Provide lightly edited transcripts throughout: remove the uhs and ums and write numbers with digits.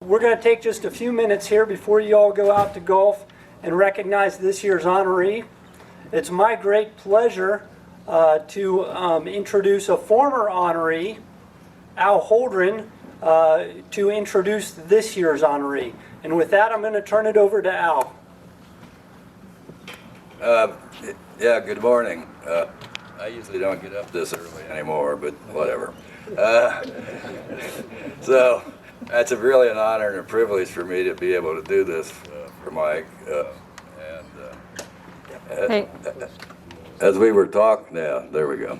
we're going to take just a few minutes here before you all go out to golf and recognize this year's honoree. It's my great pleasure to introduce a former honoree, Al Holdren, to introduce this year's honoree. And with that, I'm going to turn it over to Al. Yeah, good morning. I usually don't get up this early anymore, but whatever. So that's really an honor and a privilege for me to be able to do this for Mike. As we were talking, yeah, there we go.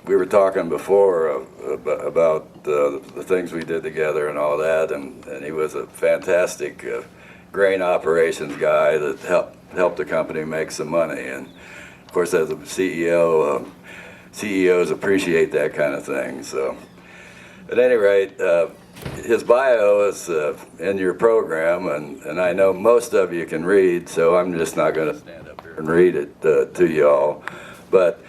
We were talking before about the things we did together and all that, and he was a fantastic grain operations guy that helped the company make some money. And of course, as a CEO, CEOs appreciate that kind of thing. So, at any rate, his bio is in your program, and I know most of you can read, so I'm just not going to stand up here and read it to you all. But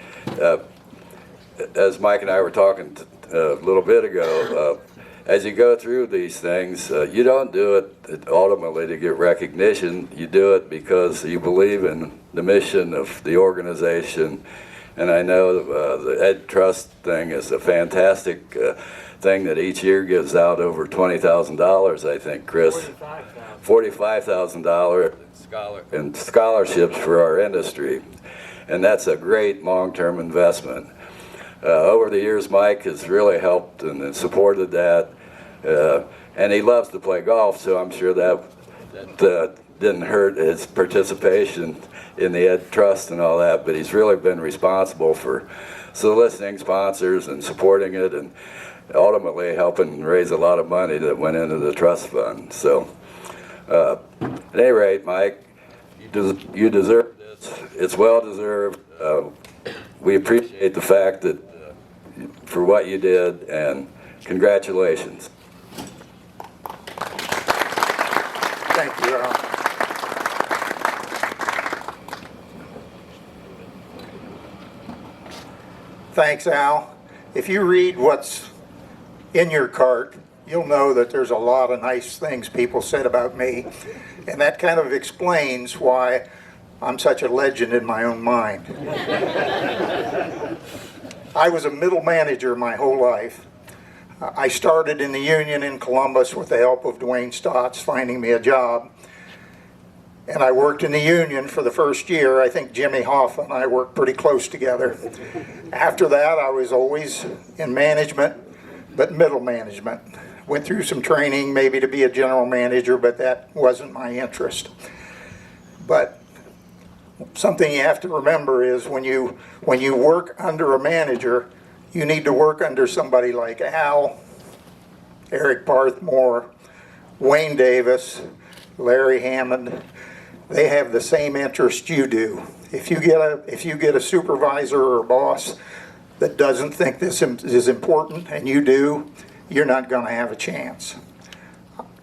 as Mike and I were talking a little bit ago, as you go through these things, you don't do it ultimately to get recognition. You do it because you believe in the mission of the organization. And I know the Ed Trust thing is a fantastic thing that each year gives out over $20,000, I think, Chris. $45,000 in scholarships for our industry. And that's a great long-term investment. Over the years, Mike has really helped and supported that. And he loves to play golf, so I'm sure that didn't hurt his participation in the Ed Trust and all that, but he's really been responsible for soliciting sponsors and supporting it and ultimately helping raise a lot of money that went into the trust fund. So at any rate, Mike, you deserve this. It's well deserved. We appreciate the fact that for what you did, and congratulations. Thank you, Al. Thanks, Al. If you read what's in your cart, you'll know that there's a lot of nice things people said about me, and that kind of explains why I'm such a legend in my own mind. I was a middle manager my whole life. I started in the union in Columbus with the help of Dwayne Stotts finding me a job. And I worked in the union for the first year. I think Jimmy Hoffa and I worked pretty close together. After that, I was always in management, but middle management. Went through some training maybe to be a general manager, but that wasn't my interest. But something you have to remember is when you work under a manager, you need to work under somebody like Al, Eric Parthmore, Wayne Davis, Larry Hammond. They have the same interest you do. If you get a supervisor or a boss that doesn't think this is important and you do, you're not going to have a chance.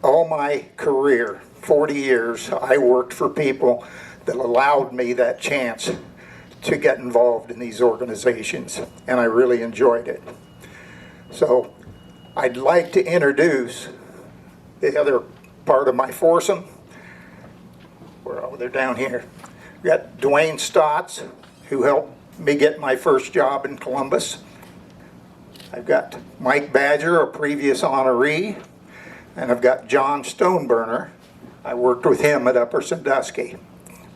All my career, 40 years, I worked for people that allowed me that chance to get involved in these organizations, and I really enjoyed it. So I'd like to introduce the other part of my foursome. They're down here. We got Dwayne Stotts, who helped me get my first job in Columbus. I've got Mike Badger, a previous honoree, and I've got John Stoneburner. I worked with him at Upper Sandusky.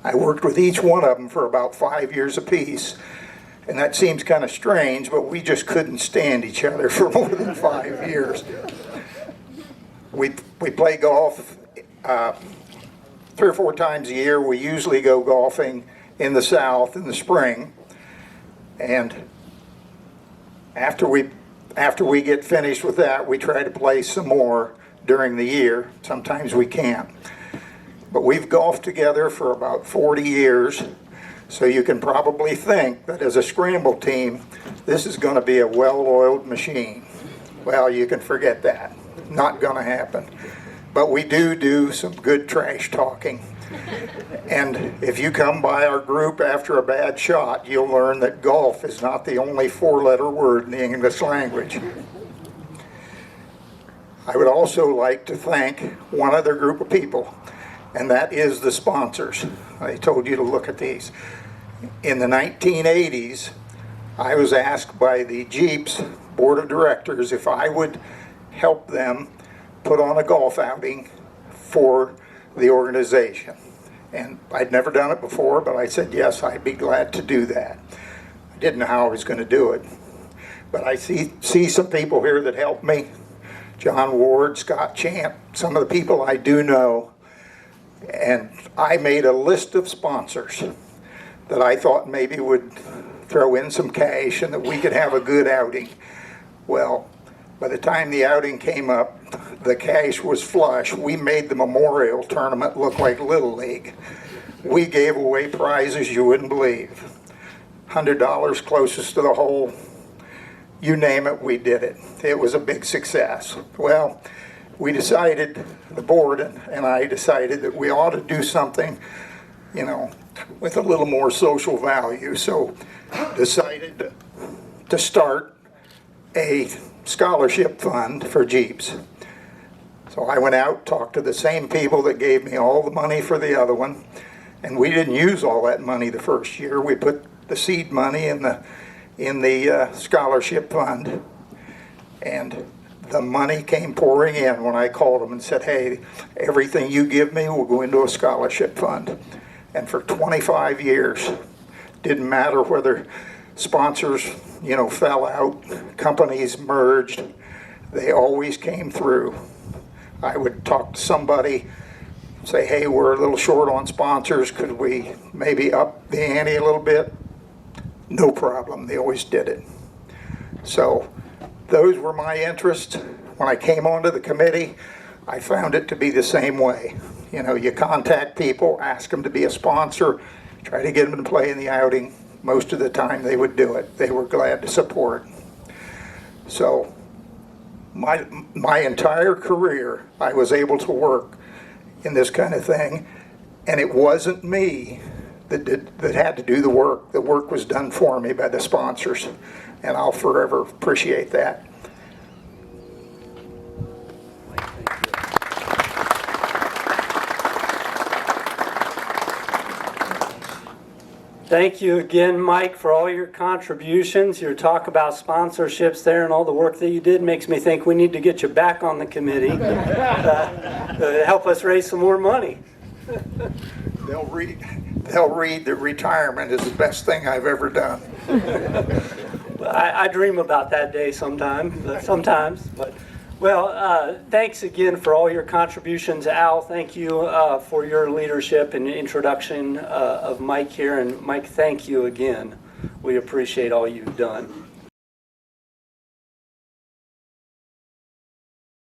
I worked with each one of them for about 5 years apiece, and that seems kind of strange, but we just couldn't stand each other for more than 5 years. We play golf 3 or 4 times a year. We usually go golfing in the South in the spring, and after we get finished with that, we try to play some more during the year. Sometimes we can't. But we've golfed together for about 40 years, so you can probably think that as a scramble team, this is going to be a well-oiled machine. Well, you can forget that. Not going to happen. But we do some good trash talking. And if you come by our group after a bad shot, you'll learn that golf is not the only 4-letter word in the English language. I would also like to thank one other group of people, and that is the sponsors. I told you to look at these. In the 1980s, I was asked by the Jeeps Board of Directors if I would help them put on a golf outing for the organization. And I'd never done it before, but I said, yes, I'd be glad to do that. I didn't know how I was going to do it. But I see some people here that helped me. John Ward, Scott Champ, some of the people I do know. And I made a list of sponsors that I thought maybe would throw in some cash and that we could have a good outing. Well, by the time the outing came up, the cash was flush. We made the memorial tournament look like Little League. We gave away prizes you wouldn't believe. $100 closest to the hole. You name it, we did it. It was a big success. Well, we decided, the board and I decided that we ought to do something, you know, with a little more social value. So decided to start a scholarship fund for Jeeps. So I went out, talked to the same people that gave me all the money for the other one, and we didn't use all that money the first year. We put the seed money in the scholarship fund, and the money came pouring in when I called them and said, hey, everything you give me will go into a scholarship fund. And for 25 years, didn't matter whether sponsors, you know, fell out, companies merged, they always came through. I would talk to somebody, say, hey, we're a little short on sponsors, could we maybe up the ante a little bit? No problem, they always did it. So those were my interests. When I came onto the committee, I found it to be the same way. You know, you contact people, ask them to be a sponsor, try to get them to play in the outing. Most of the time they would do it. They were glad to support. So my entire career, I was able to work in this kind of thing, and it wasn't me that had to do the work. The work was done for me by the sponsors, and I'll forever appreciate that. Thank you again, Mike, for all your contributions. Your talk about sponsorships there and all the work that you did makes me think we need to get you back on the committee to help us raise some more money. They'll read that retirement is the best thing I've ever done. I dream about that day sometimes. Well, thanks again for all your contributions, Al. Thank you for your leadership and introduction of Mike here. And Mike, thank you again. We appreciate all you've done.